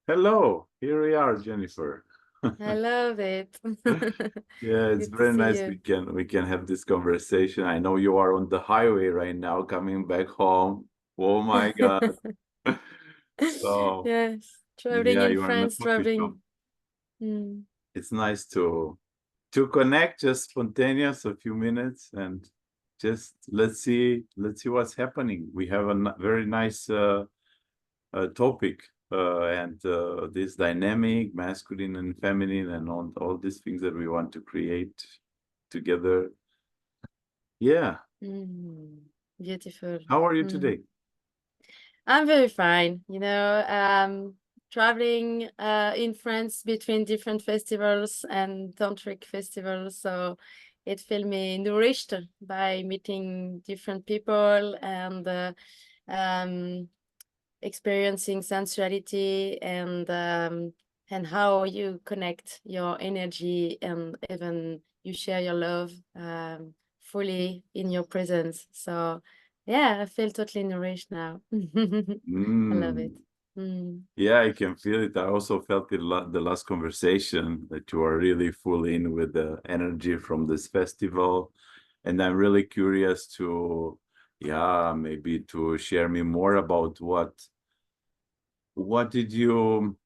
Hello, here we are, Jennifer. I love it. Yeah, it's Good to very see nice you. we can have this conversation. I know you are on the highway right now, coming back home. Oh my God. So, Yes, traveling yeah, in you are in a France, coffee shop. traveling. Mm. It's nice to connect, just spontaneous, a few minutes, and just let's see what's happening. We have a very nice topic and this dynamic, masculine and feminine, and all these things that we want to create together. Yeah. Mm. Beautiful. How are you Mm. today? I'm very fine. Traveling in France between different festivals and tantric festivals, so it felt me nourished by meeting different people and um, experiencing sensuality and how you connect your energy and even you share your love fully in your presence. So yeah, I feel totally nourished now. I love it. Mm. Mm. Yeah, I can feel it. I also felt it the last conversation that you are really full in with the energy from this festival. And I'm really curious to, yeah, maybe to share me more about what did you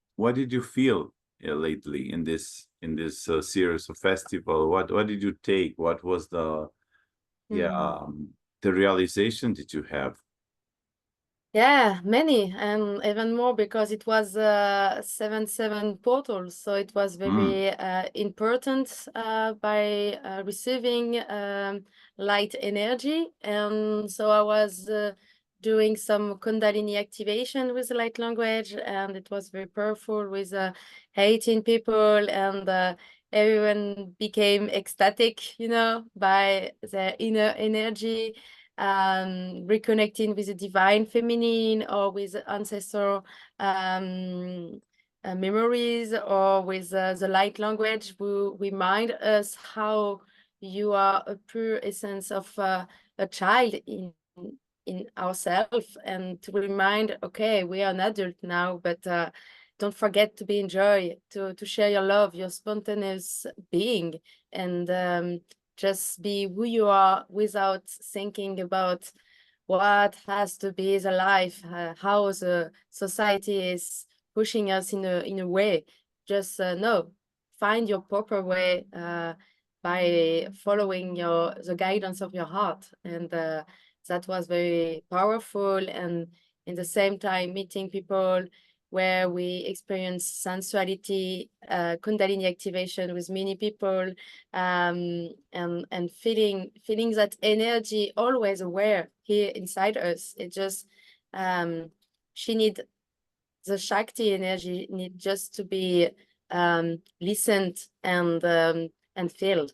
feel lately in this series of festival? What did you take? What was yeah Mm. the realization that you have? Yeah, many, and even more because it was 7-7 portal, so it was Mm, very important by receiving light energy, and so I was doing some Kundalini activation with the light language, and it was very powerful with 18 people, and everyone became ecstatic, by their inner energy, reconnecting with the divine feminine or with ancestral um, memories or with the light language who remind us how you are a pure essence of a child in ourselves, and to remind, okay, we are an adult now, but don't forget to be in joy, to share your love, your spontaneous being, and just be who you are without thinking about what has to be the life, how the society is pushing us in a way. Just no, find your proper way by following the guidance of your heart, and that was very powerful. And in the same time, meeting people where we experience sensuality, Kundalini activation with many people, and feeling that energy always aware here inside us. It just um, she need the Shakti energy need just to be listened and felt,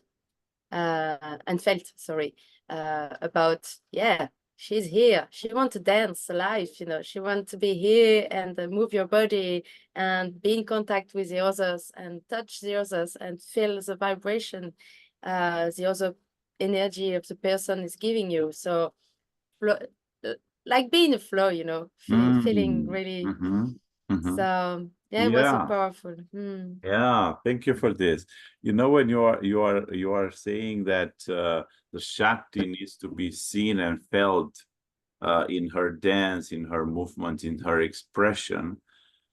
sorry, about, yeah, she's here, she want to dance life, she want to be here and move your body and be in contact with the others and touch the others and feel the vibration the other energy of the person is giving you. So flo- uh, like be in the flow, feeling mm, really. mm-hmm, mm-hmm. So yeah, it was so Yeah, powerful. Mm. yeah. Thank you for this. You know, when you are saying that the Shakti needs to be seen and felt in her dance, in her movement, in her expression.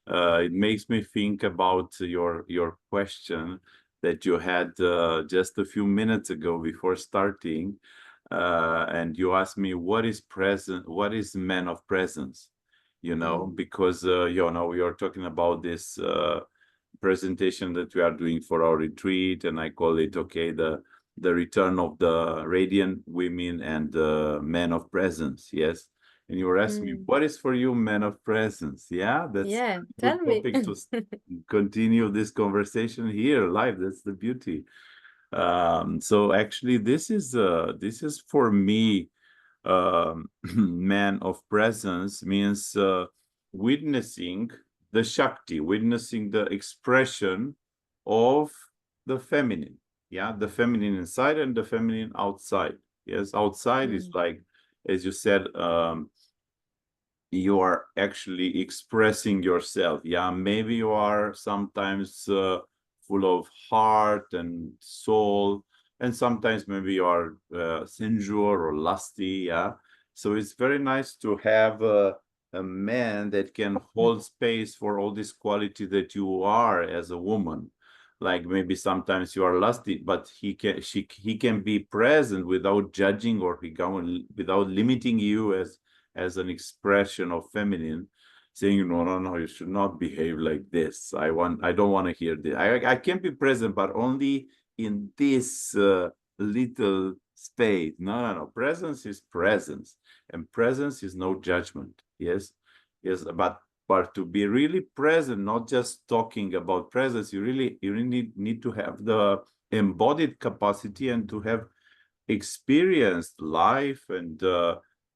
It makes me think about your question that you had just a few minutes ago before starting, and you asked me what is present, what is man of presence, Mm. because we are talking about this presentation that we are doing for our retreat, and I call it, okay, the return of the radiant women and the men of presence. Yes. And you were asking me, Mm. what is for you men of presence? Yeah, that's Yeah, a good tell me. topic to continue this conversation here live. That's the beauty. So actually, this is for me, man of presence means witnessing the Shakti, witnessing the expression of the feminine. Yeah, the feminine inside and the feminine outside. Yes, outside is Mm. like, as you said, you are actually expressing yourself. Yeah, maybe you are sometimes full of heart and soul, and sometimes maybe you are sensual or lusty. Yeah, so it's very nice to have a man that can hold space for all this quality that you are as a woman. Like maybe sometimes you are lusty, but he can be present without judging, or without limiting you as an expression of feminine, saying, no, no, no, you should not behave like this. I don't want to hear this. I can be present, but only in this little space. No, no, no. Presence is presence, and presence is no judgment. Yes, yes, but to be really present, not just talking about presence, you really need to have the embodied capacity and to have experienced life, and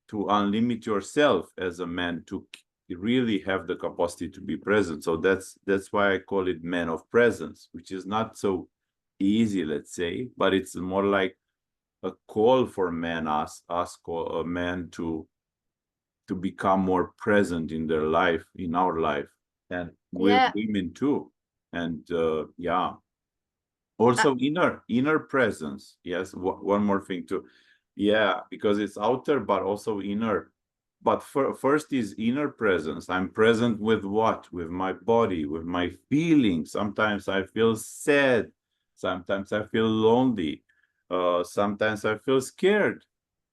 to unlimit yourself as a man, to really have the capacity to be present. So that's why I call it man of presence, which is not so easy, let's say, but it's more like a call for men, us call a man to become more present in their life, in our life, and with Yeah, women too. And yeah, I, also inner presence. Yes, one more thing too. Yeah, because it's outer but also inner. But first is inner presence. I'm present with what? With my body, with my feelings. Sometimes I feel sad, sometimes I feel lonely, sometimes I feel scared,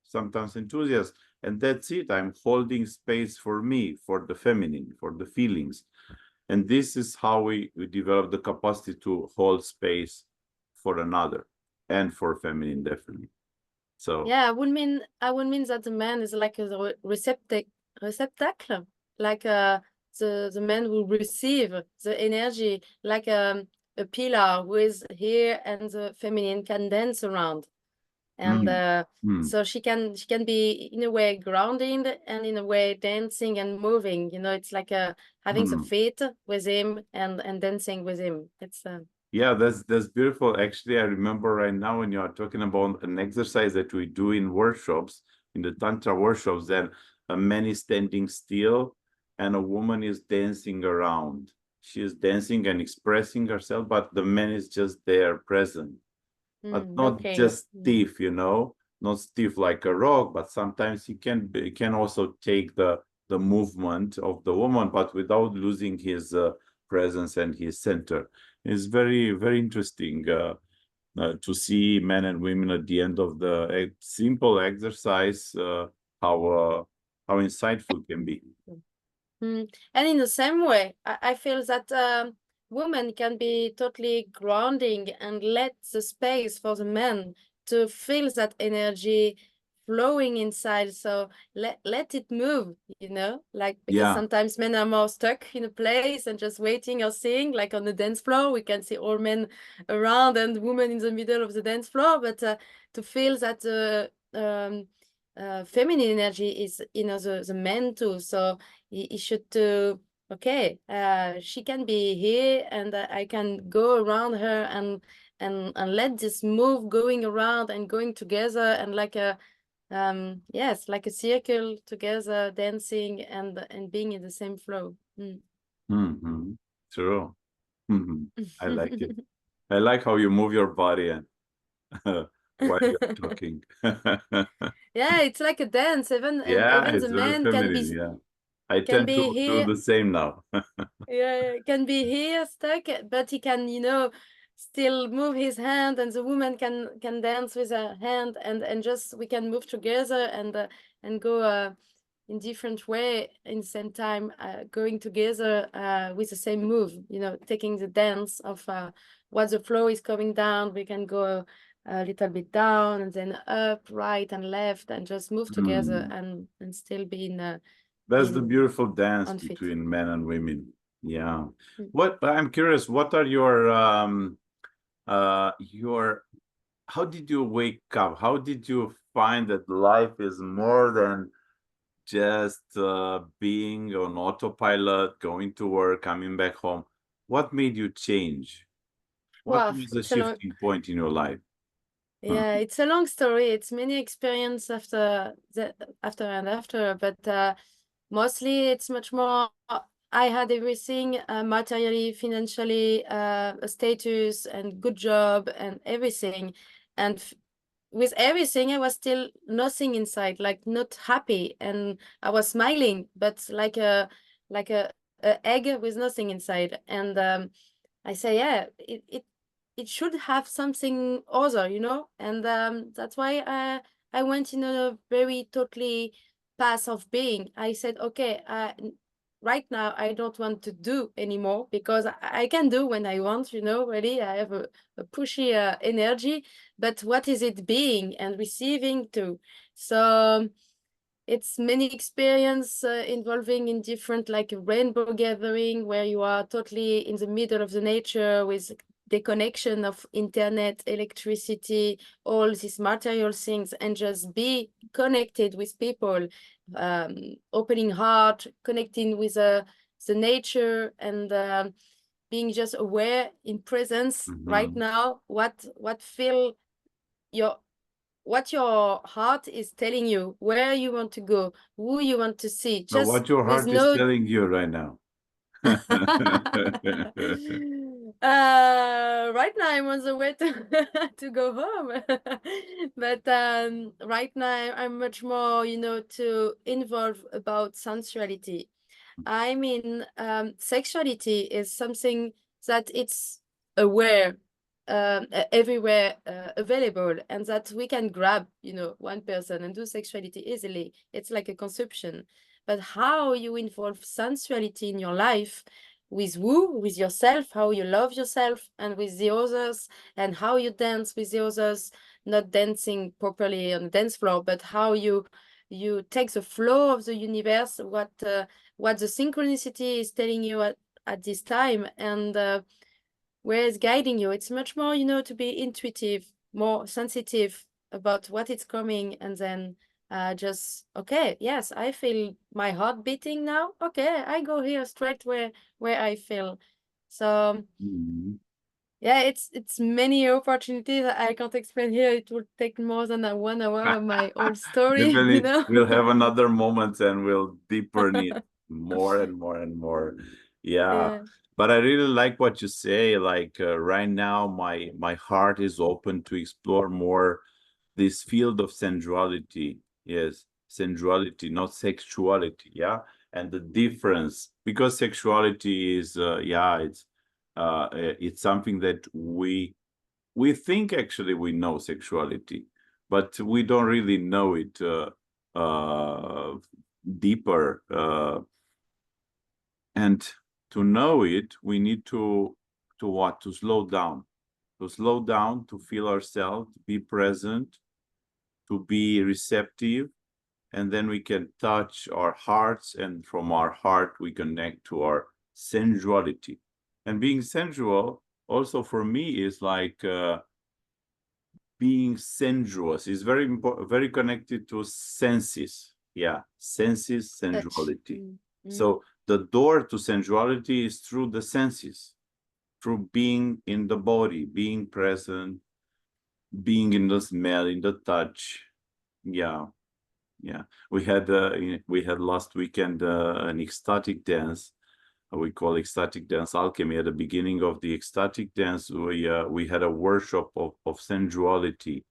sometimes enthusiastic. And that's it. I'm holding space for me, for the feminine, for the feelings. And this is how we develop the capacity to hold space for another, and for feminine, definitely. So yeah, I would mean that the man is like a receptacle, like the man will receive the energy, like a pillar who is here, and the feminine can dance around, and mm, mm, so she can be in a way grounding, and in a way dancing and moving. It's like having the mm. feet with him, and dancing with him. It's Yeah, that's beautiful. Actually, I remember right now when you are talking about an exercise that we do in workshops, in the Tantra workshops, that a man is standing still and a woman is dancing around. She is dancing and expressing herself, but the man is just there present, but not okay. just stiff, not stiff like a rock, but sometimes he can also take the movement of the woman, but without losing his presence and his center. It's very, very interesting to see men and women at the end of the simple exercise, how insightful can be. And in the same way, I feel that women can be totally grounding and let the space for the men to feel that energy flowing inside. So let it move, like, because Yeah. sometimes men are more stuck in a place and just waiting or seeing, like on the dance floor. We can see all men around and women in the middle of the dance floor, but to feel that feminine energy is the men too. So he should okay, she can be here, and I can go around her, and let this move going around and going together, and like a yes, like a circle together, dancing and being in the same flow. Hmm. True. Hmm. I like it. I like how you move your body and while you're talking. Yeah, it's like a dance. Even and Yeah, even the it's very man can feminine. be Yeah. I can tend be to do here. the same now. Yeah, can be here stuck, but he can, still move his hand, and the woman can dance with her hand, and just we can move together, and go in different way in the same time, going together with the same move, taking the dance of what the flow is coming down. We can go a little bit down, and then up, right and left, and just move together, Mm. and still be That's the in beautiful dance on fit. between men and women. Yeah. Mm. I'm curious, what are your how did you wake up? How did you find that life is more than just being on autopilot, going to work, coming back home? What made you change? What Wow, was the it's a long, shifting point in your life? yeah, it's a long story. It's many experience after and after, but mostly it's much more, I had everything, materially, financially, a status and good job and everything. And with everything, I was still nothing inside, like not happy. And I was smiling, but like a egg with nothing inside. And I say, yeah, it should have something other, you know? And that's why I went in a very totally path of being. I said, okay, right now I don't want to do anymore, because I can do when I want, you know, really. I have a pushy energy, but what is it being and receiving too? So it's many experience involving in different, like a rainbow gathering, where you are totally in the middle of the nature with the connection of internet, electricity, all these material things, and just be connected with people, opening heart, connecting with the nature, and being just aware in presence right now, what feel your what your heart is telling you, where you want to go, who you want to see, Now, just what your with heart is no telling you right now. right now I'm on the way to to go home. But right now I'm much more, you know, to involve about sensuality. I mean, sexuality is something that it's aware, everywhere, available, and that we can grab, you know, one person and do sexuality easily. It's like a consumption. But how you involve sensuality in your life, with who, with yourself, how you love yourself, and with the others, and how you dance with the others, not dancing properly on the dance floor, but how you take the flow of the universe, what the synchronicity is telling you at this time, and where it's guiding you. It's much more, you know, to be intuitive, more sensitive about what is coming, and then just, okay, yes, I feel my heart beating now. Okay, I go here straight where I feel. So yeah, it's many opportunities I can't explain here. It would take more than 1 hour of my whole story, you Definitely, know. we'll have another moment and we'll deeper in it more and more and more. Yeah, Yeah. but I really like what you say. Like right now, my heart is open to explore more this field of sensuality. Yes, sensuality, not sexuality. Yeah, and the difference, because sexuality is it's something that we think actually we know sexuality, but we don't really know it uh, deeper. And to know it, we need to what? To slow down. To slow down, to feel ourselves, to be present, to be receptive, and then we can touch our hearts, and from our heart we connect to our sensuality. And being sensual also for me is like being sensuous is very important, very connected to senses. Yeah, senses, Touch. sensuality. Mm. So the door to sensuality is through the senses, through being in the body, being present, being in the smell, in the touch. Yeah, yeah. We had last weekend an ecstatic dance. We call ecstatic dance alchemy. At the beginning of the ecstatic dance, we had a workshop of sensuality,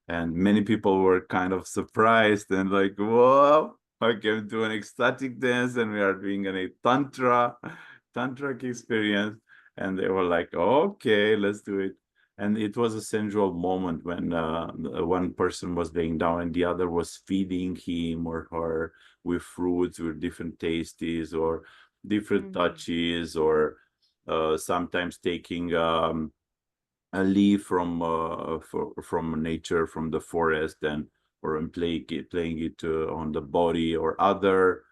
and many people were kind of surprised and like, whoa, I came to an ecstatic dance and we are doing a tantric experience. And they were like, okay, let's do it. And it was a sensual moment when one person was laying down and the other was feeding him or her with fruits, with different tastes or different touches, or sometimes taking a leaf from nature, from the forest, and or playing it on the body, or other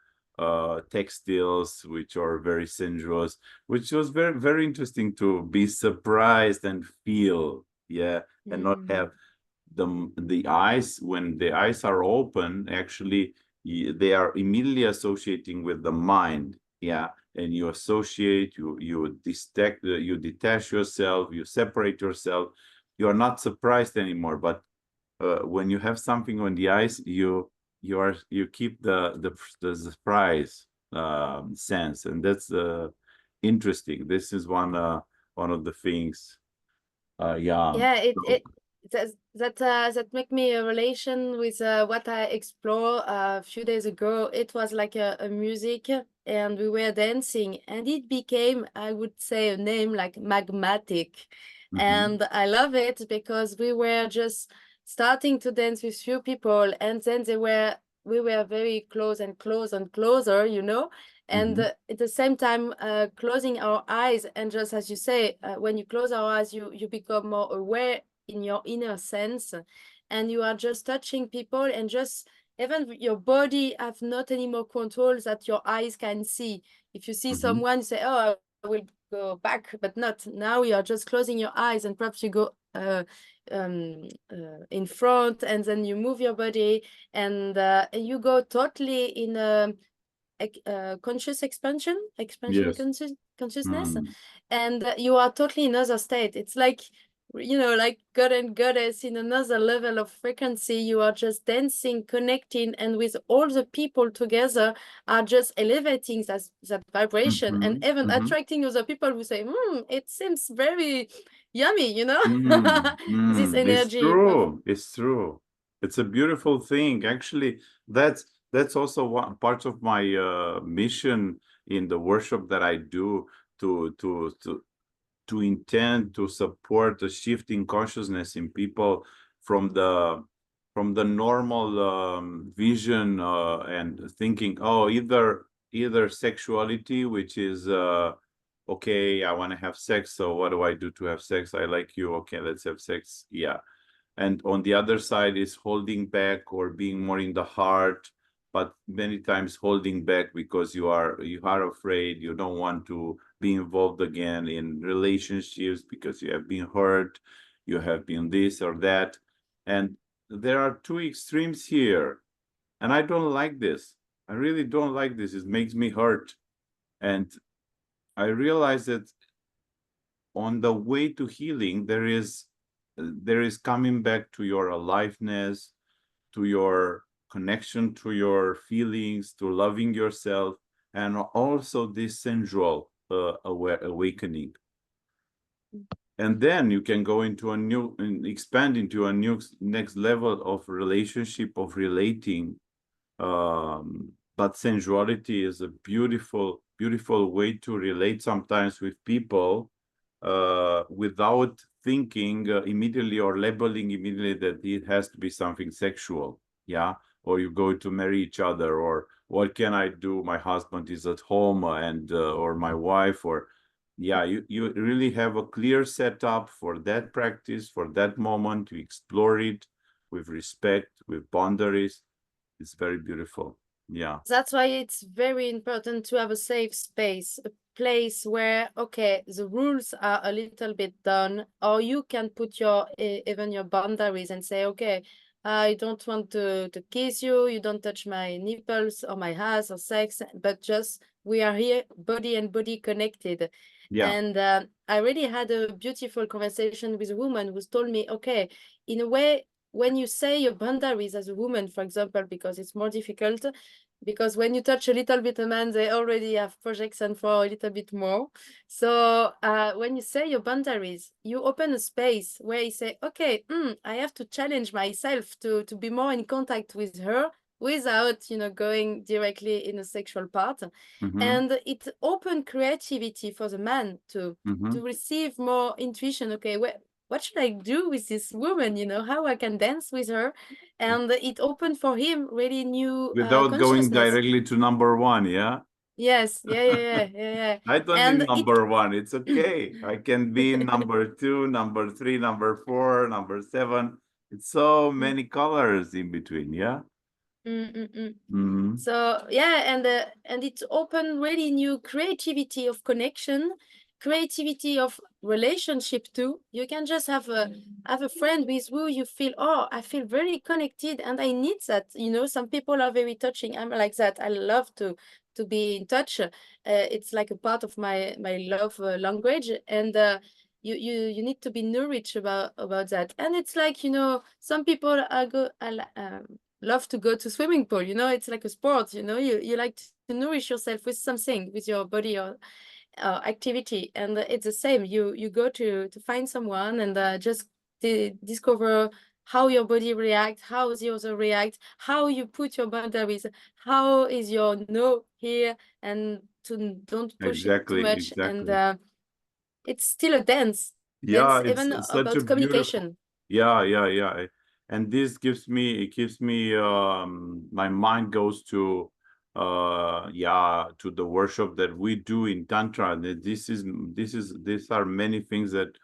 textiles which are very sensuous, which was very very interesting to be surprised and feel. Yeah, and not have the eyes, when the eyes are open, actually they are immediately associating with the mind. Yeah, and you associate, you detach yourself, you separate yourself, you are not surprised anymore. But when you have something on the eyes, you keep the surprise sense, and that's interesting. This is one of the things. Yeah. Yeah, So, that make me a relation with what I explored a few days ago. It was like a music, and we were dancing, and it became, I would say, a name like magmatic, mhm, and I love it because we were just starting to dance with few people, and then we were very close and close and closer, you know, and mhm, at the same time closing our eyes, and just as you say, when you close our eyes, you become more aware in your inner sense, and you are just touching people, and just even your body have not any more controls that your eyes can see. If you see mhm, someone, you say, oh, I will go back, but not now. You are just closing your eyes, and perhaps you go in front, and then you move your body, and you go totally in a conscious expansion yes. consciousness, Mm, and you are totally in another state. It's like, you know, like god and goddess in another level of frequency. You are just dancing, connecting, and with all the people together are just elevating that vibration, and mhm, even mhm, attracting other people who say, it seems very yummy, you know. This It's energy of true. It's true. It's a beautiful thing. Actually, that's also one part of my mission in the workshop that I do, to to to to intend to support a shift in consciousness in people from the normal vision and thinking, oh, either sexuality, which is okay, I want to have sex, so what do I do to have sex? I like you, okay, let's have sex. Yeah. And on the other side is holding back or being more in the heart, but many times holding back because you are afraid, you don't want to be involved again in relationships because you have been hurt, you have been this or that. And there are two extremes here, and I don't like this. I really don't like this. It makes me hurt. And I realize that on the way to healing, there is coming back to your aliveness, to your connection to your feelings, to loving yourself, and also this sensual awakening. And then you can go into a new and expand into a new next level of relationship, of relating. But sensuality is a beautiful, beautiful way to relate sometimes with people without thinking immediately or labeling immediately that it has to be something sexual. Yeah. Or you go to marry each other, or what can I do? My husband is at home, and or my wife, or yeah, you really have a clear setup for that practice, for that moment. You explore it with respect, with boundaries. It's very beautiful. Yeah. That's why it's very important to have a safe space, a place where, okay, the rules are a little bit done, or you can put your even your boundaries and say, okay, I don't want to kiss you, you don't touch my nipples or my ass or sex, but just we are here, body and body connected. Yeah. And I really had a beautiful conversation with a woman who told me, okay, in a way, when you say your boundaries as a woman, for example, because it's more difficult, because when you touch a little bit a man, they already have projection for a little bit more. So when you say your boundaries, you open a space where you say, okay, I have to challenge myself to be more in contact with her without, you know, going directly in a sexual part. Mm-hmm. And it open creativity for the man Mm-hmm. to receive more intuition. Okay, what should I do with this woman? You know, how I can dance with her, and it opened for him really new Without going consciousness. directly to number one, yeah. Yes, yeah. I don't need And it number one. It's okay. I can be number two, number three, number four, number seven. It's so Mm, many colors in between, yeah. mm. Mm-hmm. So yeah, and it's open really new creativity of connection, creativity of relationship too. You can just have a friend with who you feel, oh, I feel very connected and I need that. You know, some people are very touching. I'm like that. I love to be in touch. It's like a part of my love language, and you need to be nourished about that. And it's like, you know, some people are love to go to swimming pool. You know, it's like a sport. You know, you like to nourish yourself with something, with your body or activity, and it's the same. You go to find someone and just discover how your body reacts, how the other react, how you put your boundaries, how is your no here, and to don't push it too Exactly, much. And exactly. it's still a dance, Yeah, even it's such a about beautiful. communication. Yeah, yeah, yeah. And this keeps me my mind goes to yeah, to the workshop that we do in Tantra. These are many things that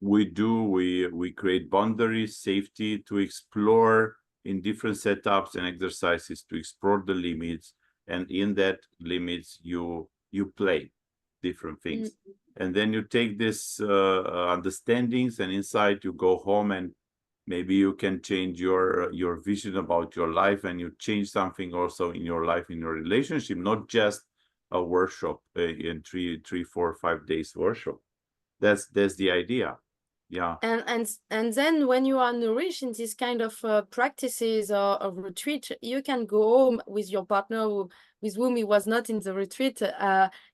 we do. We create boundaries, safety to explore in different setups and exercises to explore the limits. And in that limits, you play different Mm. things. And then you take this understandings and inside you go home and maybe you can change your vision about your life and you change something also in your life, in your relationship, not just a workshop in 3, 4, 5 days workshop. That's the idea. Yeah. And then when you are nourished in this kind of practices or retreat, you can go home with your partner with whom he was not in the retreat.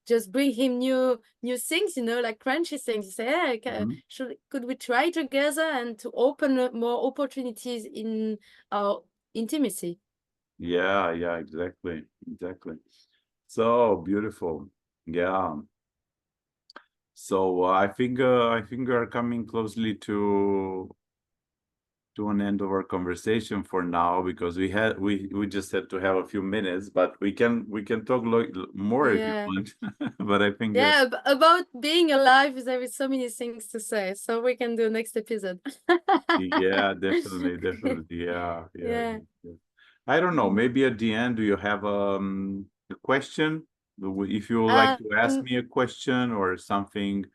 Just bring him new things, you know, like crunchy things. You say, hey, Mhm. could we try together and to open more opportunities in our intimacy? Yeah, yeah, exactly. Exactly. So beautiful. Yeah. So I think we are coming closely to an end of our conversation for now because we just had to have a few minutes, but we can talk more if you Yeah. want. But I think Yeah, about being alive, there is so many things to say. So we can do next episode. yeah, definitely, definitely, yeah, yeah, Yeah. yeah. I don't know. Maybe at the end, do you have a question? If you would like to ask Um, me a question or something,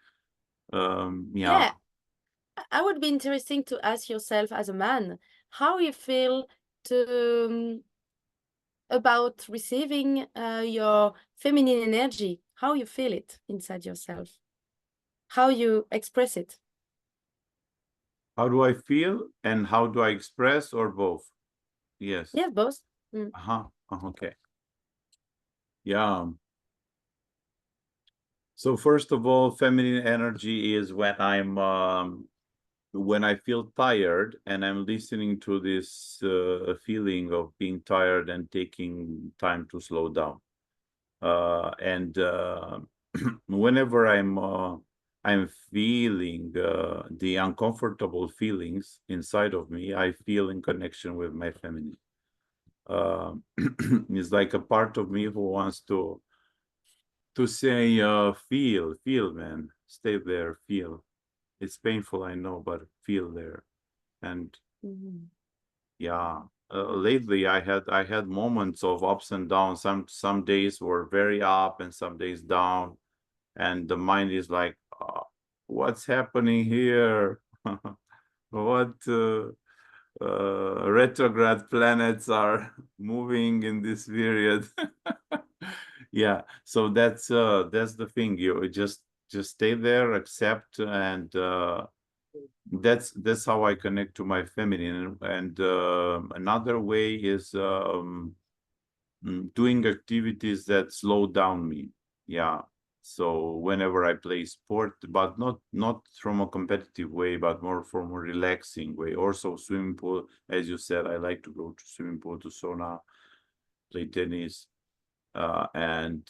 yeah. yeah, I would be interesting to ask yourself as a man, how you feel to about receiving your feminine energy, how you feel it inside yourself, how you express it. How do I feel and how do I express or both? Yes. Yeah, both. Mm. Uh-huh. Okay. Yeah. So first of all, feminine energy is when I feel tired and I'm listening to this feeling of being tired and taking time to slow down. And whenever I'm feeling the uncomfortable feelings inside of me, I feel in connection with my feminine. Uh, it's like a part of me who wants to say, feel, man, stay there, feel. It's painful, I know, but feel there. And Mhm. yeah, lately I had moments of ups and downs. Some days were very up and some days down, and the mind is like, what's happening here? What retrograde planets are moving in this period? Yeah, so that's the thing. You just stay there, accept, and that's how I connect to my feminine. And another way is doing activities that slow down me. Yeah. So whenever I play sport, but not from a competitive way, but more from a relaxing way. Also swimming pool, as you said, I like to go to swimming pool, to sauna, play tennis, and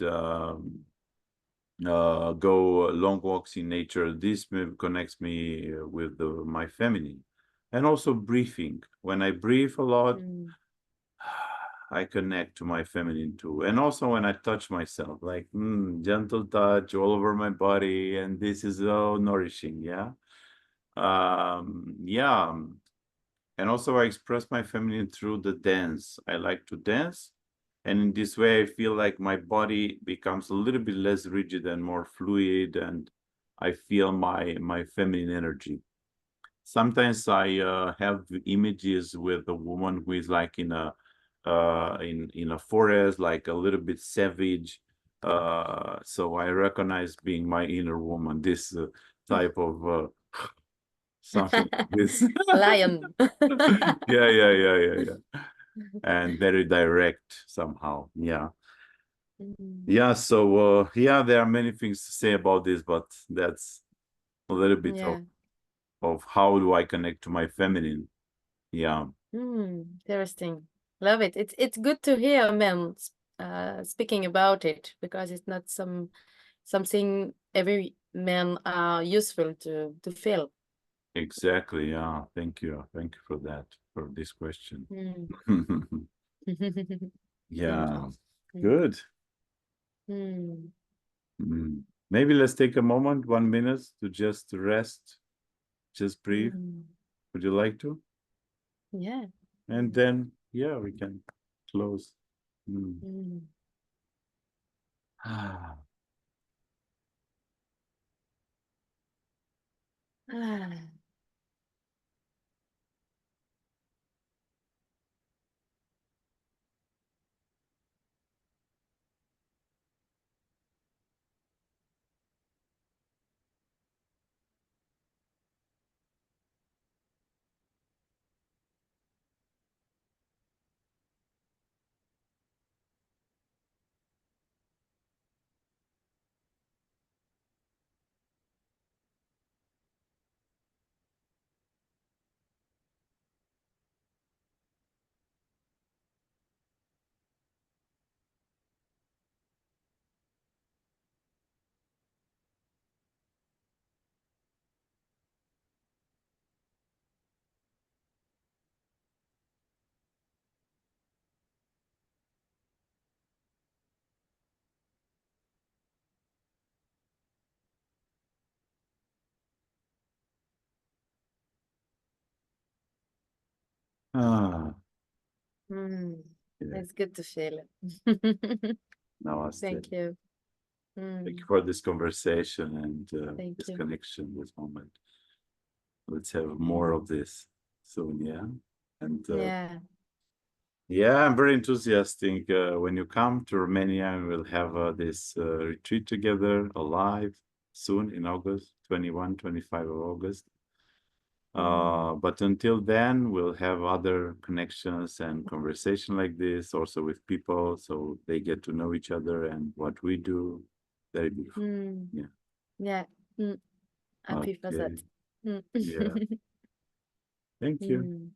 go long walks in nature. This connects me with my feminine. And also breathing. When I breathe a lot, Mm. I connect to my feminine too. And also when I touch myself, like gentle touch all over my body, and this is so nourishing. Yeah. Yeah. And also I express my feminine through the dance. I like to dance. And in this way, I feel like my body becomes a little bit less rigid and more fluid, and I feel my feminine energy. Sometimes I have images with a woman who is like in a forest, like a little bit savage. So I recognize being my inner woman, this type of something like this. Lion. Yeah, yeah, yeah, yeah, yeah. and very direct somehow. Yeah. Mm. Yeah. So yeah, there are many things to say about this, but that's a little bit Yeah. of how do I connect to my feminine. Yeah. Interesting. Love it. It's good to hear men speaking about it, because it's not something every man are useful to feel. Exactly. Yeah. Thank you. Thank you for that, for this question. Mm. Thank Yeah. you. Mm. Good. Mm. Mm. Maybe let's take a moment, 1 minute, to just rest, just breathe. Mm. Would you like to? Yeah. And then, yeah, we can close. Mm. Mm. Ah. Ah. Ah. Mm. Yeah. It's good to feel it. Namaste. Thank you. Thank you Mm. for this conversation and Thank this you. connection, this moment. Let's have more of this soon, yeah? And Yeah. yeah, I'm very enthusiastic. When you come to Romania, we'll have this retreat together, alive, soon in August, 21, 25 of August. But until then, we'll have other connections and conversation like this, also with people, so they get to know each other and what we do. Very beautiful. Mm. Yeah. Yeah. Mm. Happy for that. Okay. Mm. Yeah. Thank you. Mm.